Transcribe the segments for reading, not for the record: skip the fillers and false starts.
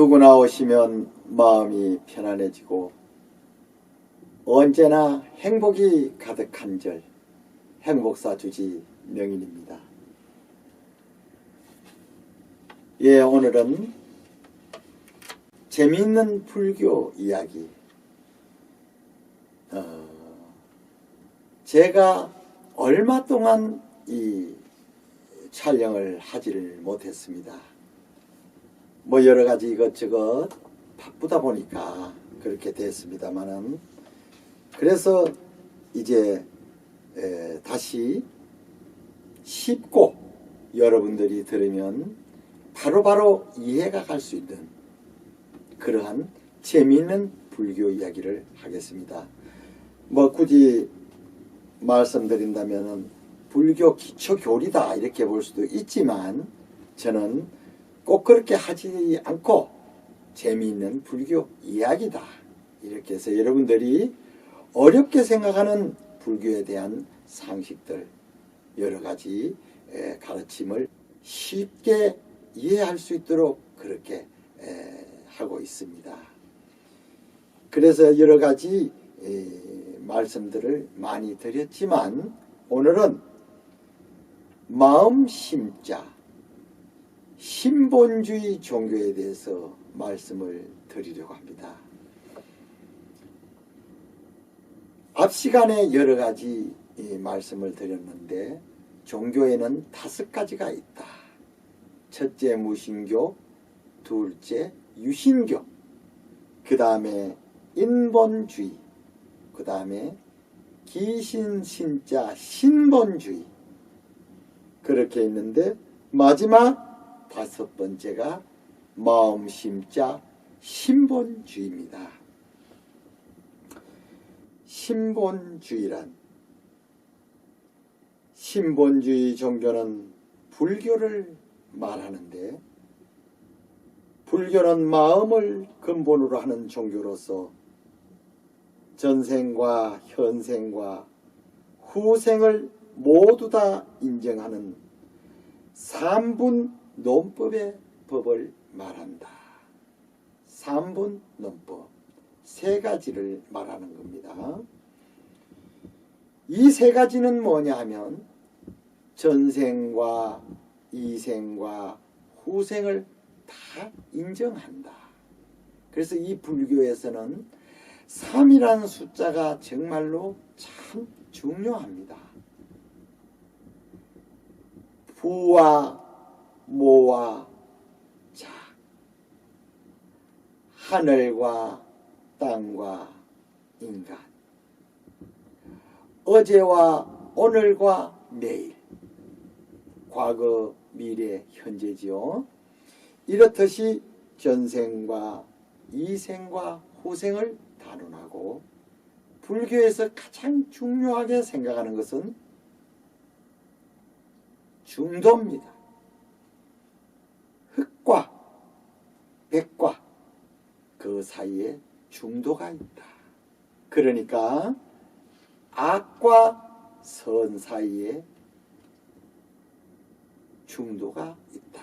누구나 오시면 마음이 편안해지고 언제나 행복이 가득한 절, 행복사 주지 명인입니다. 예, 오늘은 재미있는 불교 이야기. 제가 얼마 동안 이 촬영을 하지를 못했습니다. 뭐 여러 가지 이것저것 바쁘다 보니까 그렇게 됐습니다만은, 그래서 이제 다시 쉽고 여러분들이 들으면 바로바로 이해가 갈 수 있는 그러한 재미있는 불교 이야기를 하겠습니다. 뭐 굳이 말씀드린다면은 불교 기초 교리다 이렇게 볼 수도 있지만, 저는 꼭 그렇게 하지 않고 재미있는 불교 이야기다 이렇게 해서 여러분들이 어렵게 생각하는 불교에 대한 상식들, 여러 가지 가르침을 쉽게 이해할 수 있도록 그렇게 하고 있습니다. 그래서 여러 가지 말씀들을 많이 드렸지만, 오늘은 마음 심자, 신본주의 종교에 대해서 말씀을 드리려고 합니다. 앞 시간에 여러 가지 말씀을 드렸는데, 종교에는 5가지가 있다. 첫째 무신교, 둘째 유신교, 그 다음에 인본주의, 그 다음에 기신신자 신본주의, 그렇게 있는데 마지막 5번째가 마음심자 신본주의입니다. 신본주의란, 신본주의 종교는 불교를 말하는데, 불교는 마음을 근본으로 하는 종교로서 전생과 현생과 후생을 모두 다 인정하는 삼분 논법의 법을 말한다. 삼분 논법, 3가지를 말하는 겁니다. 이 3가지는 뭐냐 하면 전생과 이생과 후생을 다 인정한다. 그래서 이 불교에서는 3이라는 숫자가 정말로 참 중요합니다. 부와 모와 자, 하늘과 땅과 인간, 어제와 오늘과 내일, 과거, 미래, 현재지요. 이렇듯이 전생과 이생과 후생을 단언하고, 불교에서 가장 중요하게 생각하는 것은 중도입니다. 흑과 백과 그 사이에 중도가 있다. 그러니까 악과 선 사이에 중도가 있다.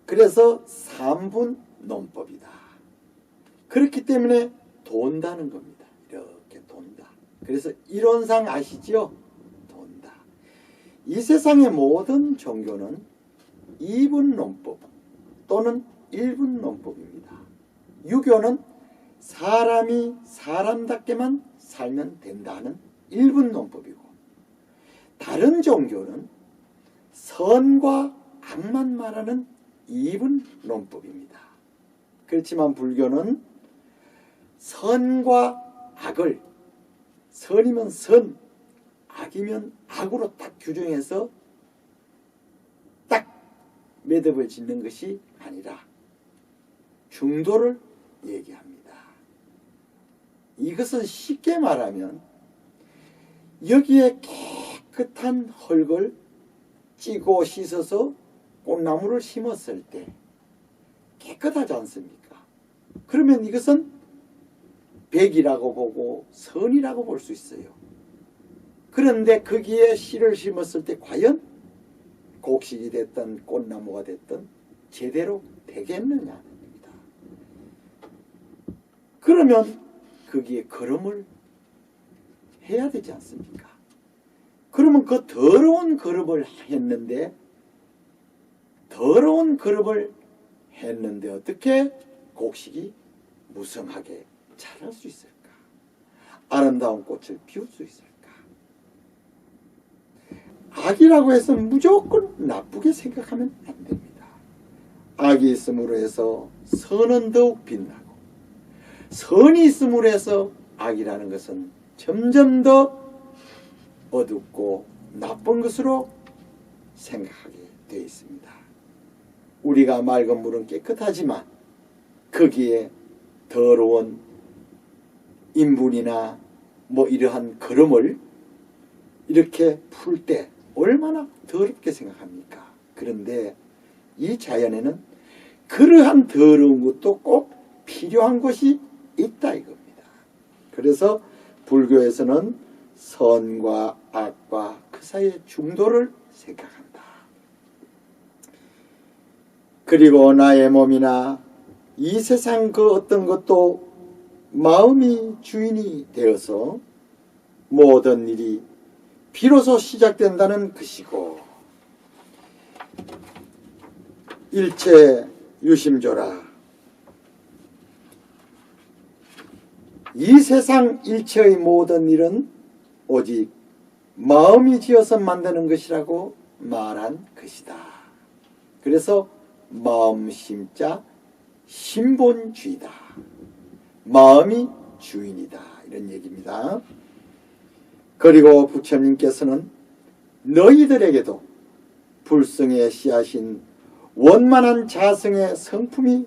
그래서 삼분 논법이다. 그렇기 때문에 돈다는 겁니다. 이렇게 돈다. 그래서 이론상 아시죠? 돈다. 이 세상의 모든 종교는 2분 논법 또는 1분 논법입니다. 유교는 사람이 사람답게만 살면 된다는 1분 논법이고, 다른 종교는 선과 악만 말하는 2분 논법입니다. 그렇지만 불교는 선과 악을, 선이면 선, 악이면 악으로 딱 규정해서 딱 매듭을 짓는 것이 아니라 중도를 얘기합니다. 이것은 쉽게 말하면 여기에 깨끗한 흙을 찌고 씻어서 꽃나무를 심었을 때 깨끗하지 않습니까? 그러면 이것은 백이라고 보고 선이라고 볼 수 있어요. 그런데 거기에 씨를 심었을 때 과연 곡식이 됐든 꽃나무가 됐든 제대로 되겠느냐입니다. 그러면 거기에 걸음을 해야 되지 않습니까? 그러면 그 더러운 걸음을 했는데 어떻게 곡식이 무성하게 자랄 수 있을까? 아름다운 꽃을 피울 수 있을까? 악이라고 해서 무조건 나쁘게 생각하면 안 됩니다. 악이 있음으로 해서 선은 더욱 빛나고, 선이 있음으로 해서 악이라는 것은 점점 더 어둡고 나쁜 것으로 생각하게 되어 있습니다. 우리가 맑은 물은 깨끗하지만 거기에 더러운 인분이나 이러한 걸음을 이렇게 풀 때 얼마나 더럽게 생각합니까? 그런데 이 자연에는 그러한 더러운 것도 꼭 필요한 것이 있다 이겁니다. 그래서 불교에서는 선과 악과 그 사이의 중도를 생각한다. 그리고 나의 몸이나 이 세상 그 어떤 것도 마음이 주인이 되어서 모든 일이 비로소 시작된다는 것이고, 일체 유심조라. 이 세상 일체의 모든 일은 오직 마음이 지어서 만드는 것이라고 말한 것이다. 그래서 마음심자 신본주의다. 마음이 주인이다. 이런 얘기입니다. 그리고 부처님께서는 너희들에게도 불성의 씨앗인 원만한 자성의 성품이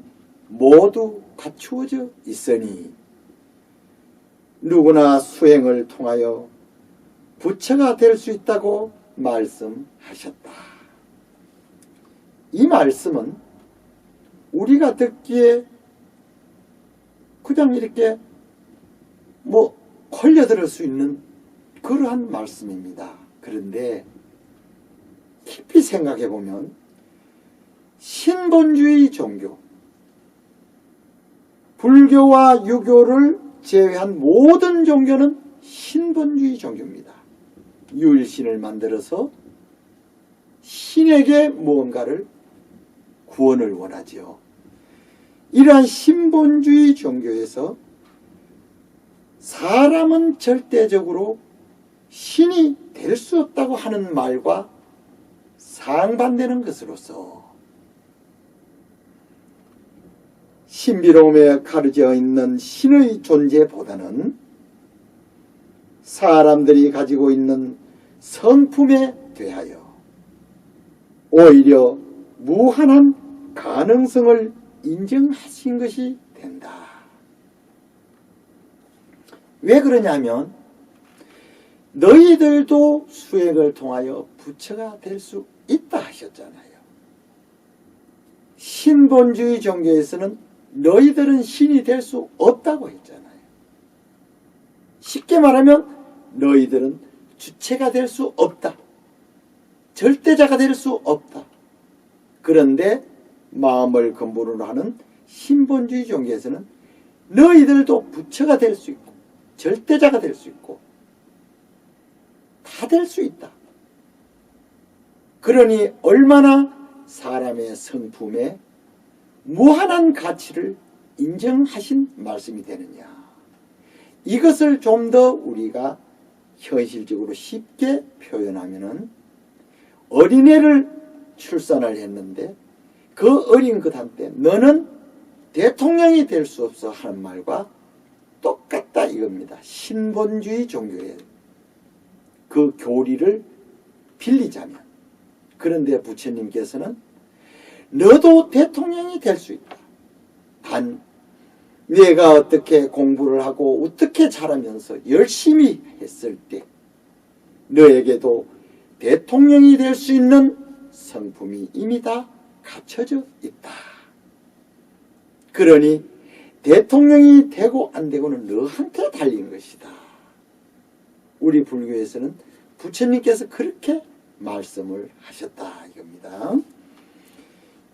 모두 갖추어져 있으니 누구나 수행을 통하여 부처가 될 수 있다고 말씀하셨다. 이 말씀은 우리가 듣기에 그냥 이렇게 걸려들을 수 있는 그러한 말씀입니다. 그런데 깊이 생각해 보면 신본주의 종교, 불교와 유교를 제외한 모든 종교는 신본주의 종교입니다. 유일신을 만들어서 신에게 무언가를 구원을 원하죠. 이러한 신본주의 종교에서 사람은 절대적으로 신이 될 수 없다고 하는 말과 상반되는 것으로서 신비로움에 가려져 있는 신의 존재보다는 사람들이 가지고 있는 성품에 대하여 오히려 무한한 가능성을 인정하신 것이 된다. 왜 그러냐면 너희들도 수행을 통하여 부처가 될 수 있다 하셨잖아요. 신본주의 종교에서는 너희들은 신이 될 수 없다고 했잖아요. 쉽게 말하면 너희들은 주체가 될 수 없다. 절대자가 될 수 없다. 그런데 마음을 근본으로 하는 신본주의 종교에서는 너희들도 부처가 될 수 있고 절대자가 될 수 있고 다 될 수 있다. 그러니 얼마나 사람의 성품에 무한한 가치를 인정하신 말씀이 되느냐. 이것을 좀 더 우리가 현실적으로 쉽게 표현하면은 어린애를 출산을 했는데 그 어린 것한테 너는 대통령이 될 수 없어 하는 말과 똑같다 이겁니다. 신본주의 종교의 그 교리를 빌리자면. 그런데 부처님께서는 너도 대통령이 될 수 있다. 단 네가 어떻게 공부를 하고 어떻게 잘하면서 열심히 했을 때 너에게도 대통령이 될 수 있는 성품이 이미 다 갖춰져 있다. 그러니 대통령이 되고 안 되고는 너한테 달린 것이다. 우리 불교에서는 부처님께서 그렇게 말씀을 하셨다 이겁니다.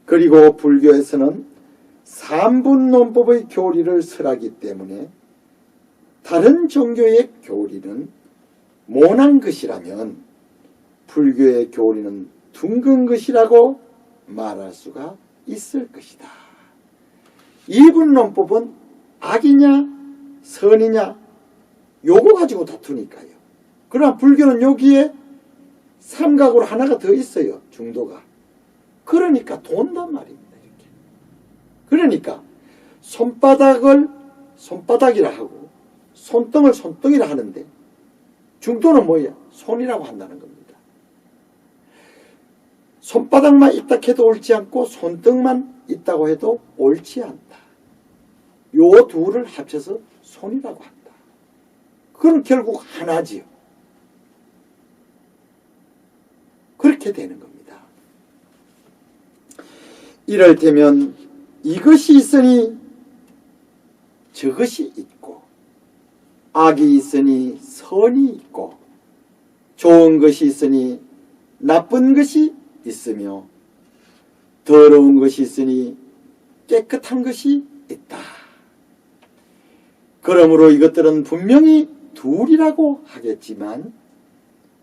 그리고 불교에서는 삼분논법의 교리를 설하기 때문에 다른 종교의 교리는 모난 것이라면 불교의 교리는 둥근 것이라고 말할 수가 있을 것이다. 이분논법은 악이냐 선이냐 요거 가지고 다투니까요. 그러나 불교는 여기에 삼각으로 하나가 더 있어요. 중도가. 그러니까 돈단 말입니다. 이렇게. 그러니까 손바닥을 손바닥이라 하고 손등을 손등이라 하는데 중도는 뭐야? 손이라고 한다는 겁니다. 손바닥만 있다 해도 옳지 않고 손등만 있다고 해도 옳지 않다. 요 둘을 합쳐서 손이라고 한다. 그럼 결국 하나지요. 그렇게 되는 겁니다. 이럴테면 이것이 있으니 저것이 있고 악이 있으니 선이 있고 좋은 것이 있으니 나쁜 것이 있으며 더러운 것이 있으니 깨끗한 것이 있다. 그러므로 이것들은 분명히 둘이라고 하겠지만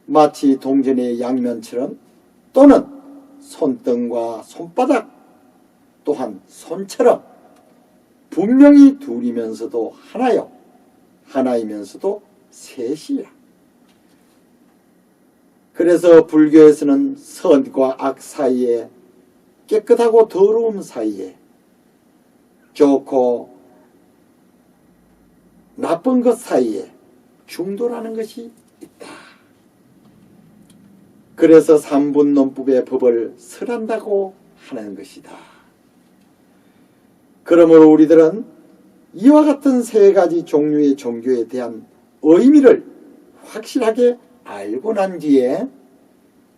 마치 동전의 양면처럼 또는 손등과 손바닥 또한 손처럼 분명히 둘이면서도 하나요. 하나이면서도 셋이야. 그래서 불교에서는 선과 악 사이에 깨끗하고 더러움 사이에 좋고 나쁜 것 사이에 중도라는 것이 있다. 그래서 삼분논법의 법을 설한다고 하는 것이다. 그러므로 우리들은 이와 같은 세 가지 종류의 종교에 대한 의미를 확실하게 알고 난 뒤에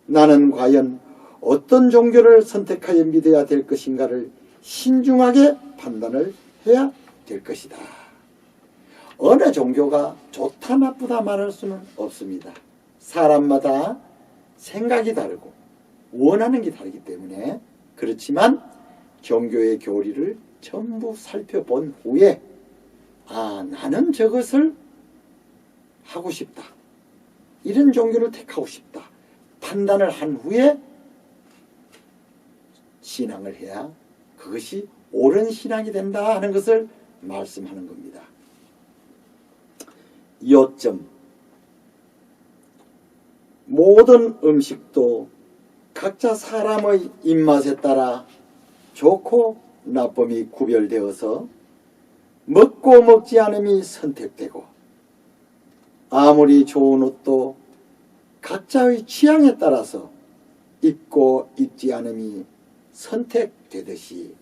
나는 과연 어떤 종교를 선택하여 믿어야 될 것인가를 신중하게 판단을 해야 될 것이다. 어느 종교가 좋다 나쁘다 말할 수는 없습니다. 사람마다 생각이 다르고 원하는 게 다르기 때문에 그렇지만 종교의 교리를 전부 살펴본 후에 나는 저것을 하고 싶다. 이런 종교를 택하고 싶다. 판단을 한 후에 신앙을 해야 그것이 옳은 신앙이 된다 하는 것을 말씀하는 겁니다. 요점 모든 음식도 각자 사람의 입맛에 따라 좋고 나쁨이 구별되어서 먹고 먹지 않음이 선택되고 아무리 좋은 옷도 각자의 취향에 따라서 입고 입지 않음이 선택되듯이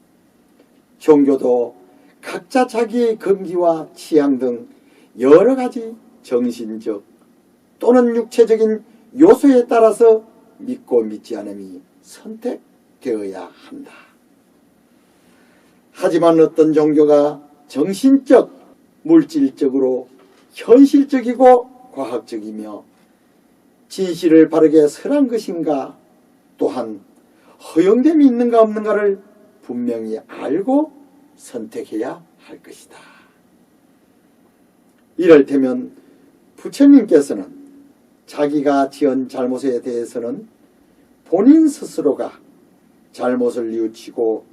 종교도 각자 자기의 금기와 취향 등 여러 가지 정신적 또는 육체적인 요소에 따라서 믿고 믿지 않음이 선택되어야 한다. 하지만 어떤 종교가 정신적, 물질적으로 현실적이고 과학적이며 진실을 바르게 설한 것인가 또한 허용됨이 있는가 없는가를 분명히 알고 선택해야 할 것이다. 이럴테면 부처님께서는 자기가 지은 잘못에 대해서는 본인 스스로가 잘못을 뉘우치고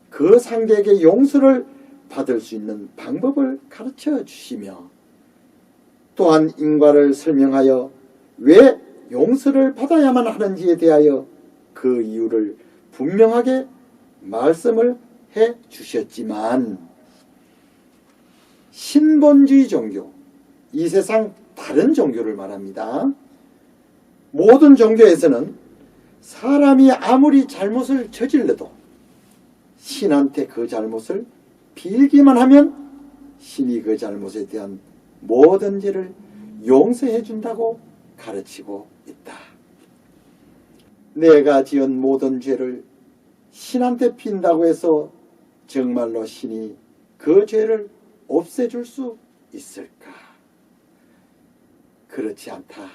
그 상대에게 용서를 받을 수 있는 방법을 가르쳐 주시며 또한 인과를 설명하여 왜 용서를 받아야만 하는지에 대하여 그 이유를 분명하게 말씀을 해 주셨지만 신본주의 종교, 이 세상 다른 종교를 말합니다. 모든 종교에서는 사람이 아무리 잘못을 저질러도 신한테 그 잘못을 빌기만 하면 신이 그 잘못에 대한 모든 죄를 용서해 준다고 가르치고 있다. 내가 지은 모든 죄를 신한테 빈다고 해서 정말로 신이 그 죄를 없애줄 수 있을까? 그렇지 않다.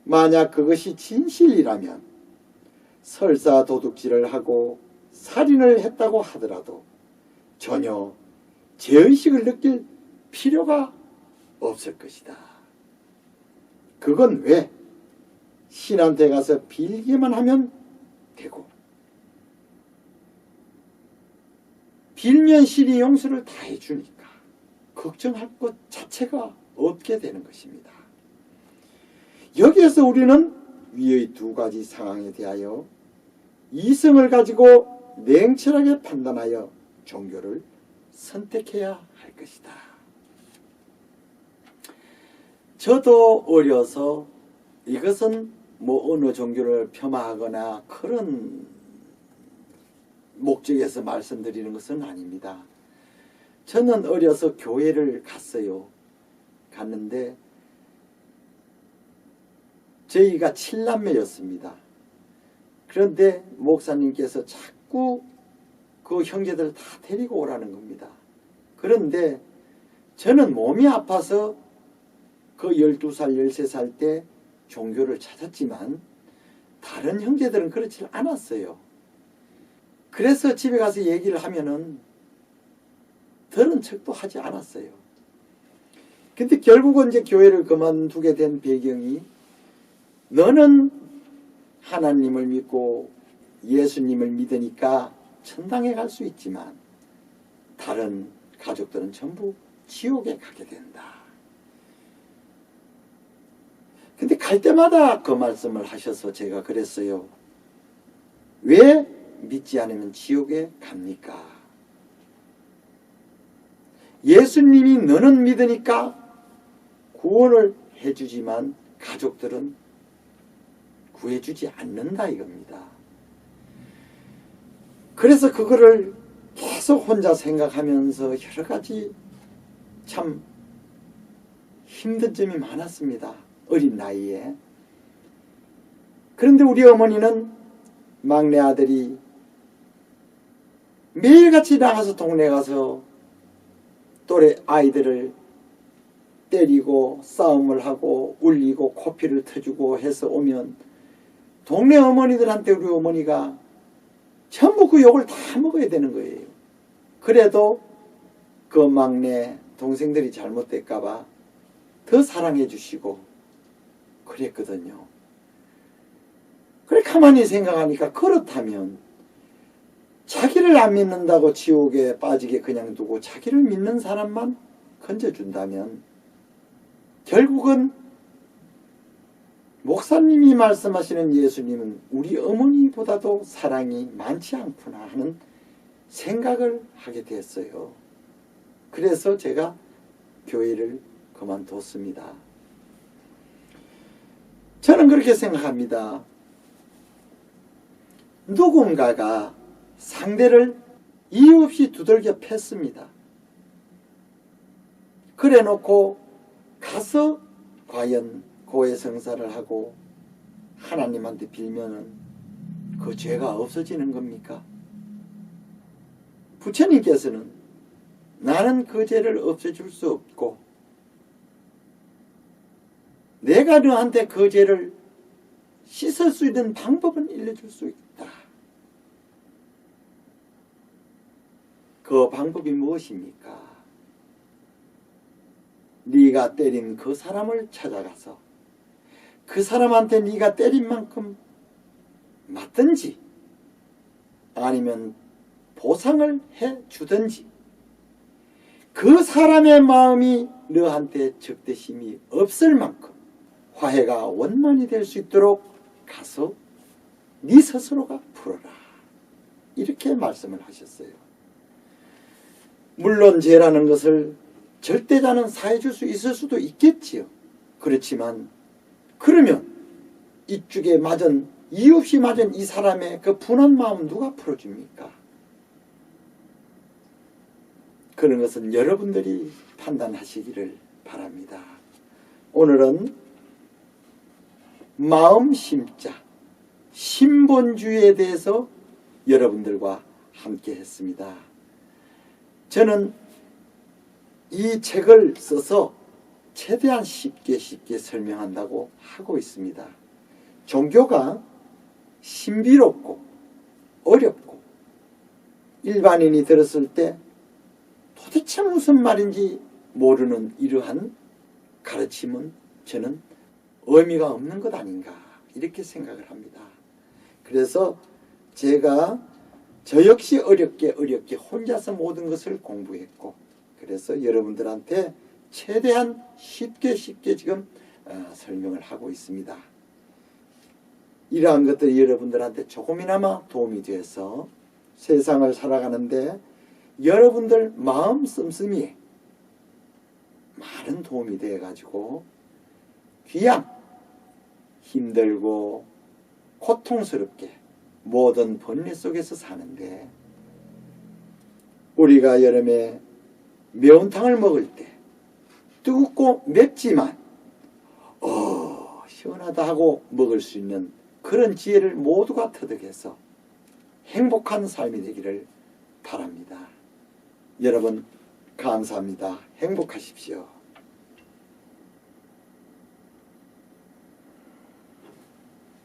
만약 그것이 진실이라면 설사 도둑질을 하고 살인을 했다고 하더라도 전혀 죄의식을 느낄 필요가 없을 것이다. 그건 왜? 신한테 가서 빌기만 하면 되고, 빌면 신이 용서를 다 해주니까 걱정할 것 자체가 없게 되는 것입니다. 여기에서 우리는 위의 두 가지 상황에 대하여 이성을 가지고 냉철하게 판단하여 종교를 선택해야 할 것이다. 저도 어려서 이것은 어느 종교를 폄하하거나 그런 목적에서 말씀드리는 것은 아닙니다. 저는 어려서 교회를 갔어요. 갔는데 저희가 7남매였습니다. 그런데 목사님께서 자꾸 그 형제들을 다 데리고 오라는 겁니다. 그런데 저는 몸이 아파서 그 12살, 13살 때 종교를 찾았지만 다른 형제들은 그렇지 않았어요. 그래서 집에 가서 얘기를 하면은 들은 척도 하지 않았어요. 근데 결국은 이제 교회를 그만두게 된 배경이, 너는 하나님을 믿고 예수님을 믿으니까 천당에 갈 수 있지만 다른 가족들은 전부 지옥에 가게 된다. 근데 갈 때마다 그 말씀을 하셔서 제가 그랬어요. 왜 믿지 않으면 지옥에 갑니까? 예수님이 너는 믿으니까 구원을 해주지만 가족들은 구해주지 않는다 이겁니다. 그래서 그거를 계속 혼자 생각하면서 여러 가지 참 힘든 점이 많았습니다. 어린 나이에. 그런데 우리 어머니는 막내 아들이 매일같이 나가서 동네 가서 또래 아이들을 때리고 싸움을 하고 울리고 코피를 터주고 해서 오면 동네 어머니들한테 우리 어머니가 전부 그 욕을 다 먹어야 되는 거예요. 그래도 그 막내 동생들이 잘못될까봐 더 사랑해 주시고 그랬거든요. 그래 가만히 생각하니까 그렇다면 자기를 안 믿는다고 지옥에 빠지게 그냥 두고 자기를 믿는 사람만 건져준다면 결국은 목사님이 말씀하시는 예수님은 우리 어머니보다도 사랑이 많지 않구나 하는 생각을 하게 됐어요. 그래서 제가 교회를 그만뒀습니다. 저는 그렇게 생각합니다. 누군가가 상대를 이유 없이 두들겨 팼습니다. 그래 놓고 가서 과연 고해성사를 하고 하나님한테 빌면은 그 죄가 없어지는 겁니까? 부처님께서는 나는 그 죄를 없애줄 수 없고 내가 너한테 그 죄를 씻을 수 있는 방법은 알려줄 수 있다. 그 방법이 무엇입니까? 네가 때린 그 사람을 찾아가서 그 사람한테 네가 때린 만큼 맞든지 아니면 보상을 해주든지 그 사람의 마음이 너한테 적대심이 없을 만큼 화해가 원만이 될 수 있도록 가서 네 스스로가 풀어라. 이렇게 말씀을 하셨어요. 물론 죄라는 것을 절대자는 사해줄 수 있을 수도 있겠지요. 그렇지만 그러면 이쪽에 맞은 이유 없이 맞은 이 사람의 그 분한 마음 누가 풀어줍니까? 그런 것은 여러분들이 판단하시기를 바랍니다. 오늘은 마음 심자, 신본주의에 대해서 여러분들과 함께 했습니다. 저는 이 책을 써서 최대한 쉽게 설명한다고 하고 있습니다. 종교가 신비롭고 어렵고 일반인이 들었을 때 도대체 무슨 말인지 모르는 이러한 가르침은 저는 의미가 없는 것 아닌가 이렇게 생각을 합니다. 그래서 제가 저 역시 어렵게 혼자서 모든 것을 공부했고, 그래서 여러분들한테 최대한 쉽게 지금 설명을 하고 있습니다. 이러한 것들이 여러분들한테 조금이나마 도움이 돼서 세상을 살아가는데 여러분들 마음 씀씀이에 많은 도움이 되어 가지고 귀양 힘들고 고통스럽게 모든 번뇌 속에서 사는데, 우리가 여름에 매운탕을 먹을 때 뜨겁고 맵지만 시원하다 하고 먹을 수 있는 그런 지혜를 모두가 터득해서 행복한 삶이 되기를 바랍니다. 여러분 감사합니다. 행복하십시오.